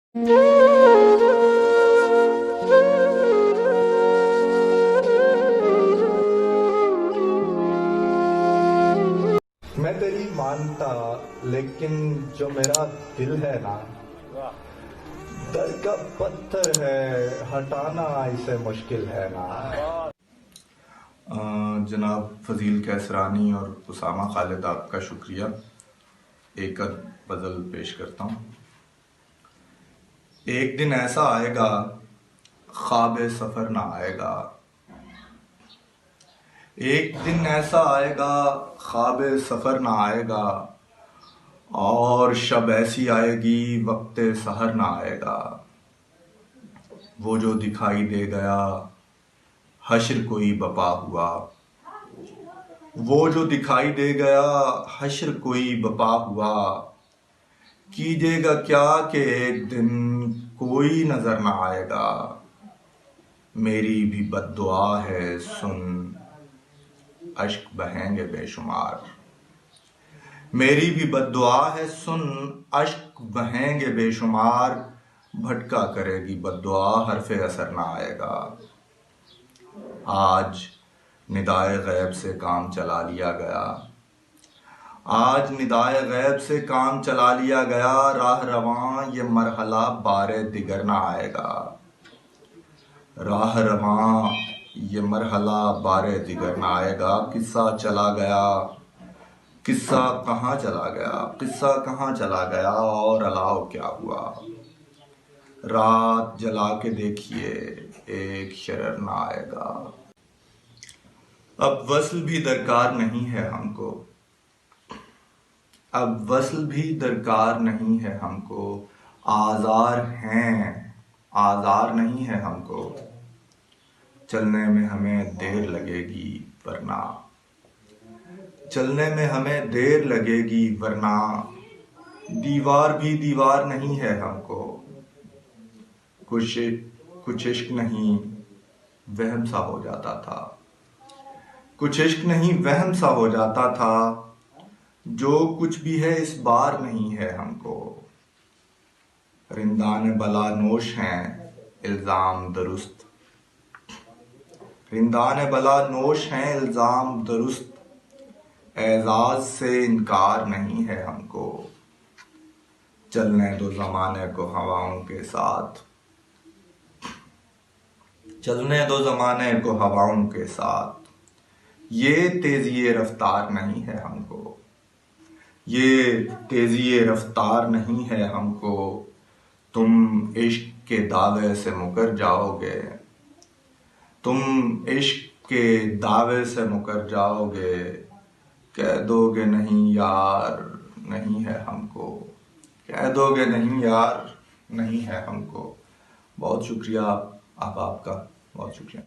मैं तेरी मानता, लेकिन जो मेरा दिल है ना, दर का पत्थर है, हटाना इसे मुश्किल है ना। जनाब फजील कैसरानी और उसामा खालिद, आपका शुक्रिया। एक गज़ल पेश करता हूँ। एक दिन ऐसा आएगा, ख्वाब सफ़र ना आएगा। एक दिन ऐसा आएगा, ख्वाब सफ़र ना आएगा, और शब ऐसी आएगी, वक्त सहर ना आएगा। वो जो दिखाई दे गया, हश्र कोई बपा हुआ। वो जो दिखाई दे गया, हश्र कोई बपा हुआ। कीजिएगा क्या कि एक दिन कोई नजर ना आएगा। मेरी भी बद्दुआ है सुन, अश्क बहेंगे बेशुमार। मेरी भी बद्दुआ है सुन, अश्क बहेंगे बेशुमार। भटका करेगी बद्दुआ, हरफे असर ना आएगा। आज निदाए गैब से काम चला लिया गया। आज निदाए गैब से काम चला लिया गया। राह रवां ये मरहला बारे दिगर ना आएगा। राह रवां ये मरहला बारे दिगर ना आएगा। किस्सा चला गया, किस्सा कहाँ चला गया, किस्सा कहाँ चला गया, और अलाव क्या हुआ। रात जला के देखिए, एक शरर ना आएगा। अब वस्ल भी दरकार नहीं है हमको। अब वस्ल भी दरकार नहीं है हमको। आज़ार हैं, आज़ार नहीं है हमको। चलने में हमें देर लगेगी वरना, चलने में हमें देर लगेगी वरना। दीवार भी दीवार नहीं है हमको। कुछ कुछ इश्क नहीं, वहम सा हो जाता था। कुछ इश्क नहीं, वहम सा हो जाता था। जो कुछ भी है इस बार नहीं है हमको। रिंदान बला नोश हैं, इल्जाम दुरुस्त। रिंदान बला नोश हैं, इल्जाम दुरुस्त। एजाज से इनकार नहीं है हमको। चलने दो जमाने को हवाओं के साथ। चलने दो जमाने को हवाओं के साथ। ये तेजी रफ्तार नहीं है हमको। ये तेजी रफ्तार नहीं है हमको। तुम इश्क के दावे से मुकर जाओगे। तुम इश्क के दावे से मुकर जाओगे। कह दोगे नहीं यार नहीं है हमको। कह दोगे नहीं यार नहीं है हमको। बहुत शुक्रिया आपका, बहुत शुक्रिया।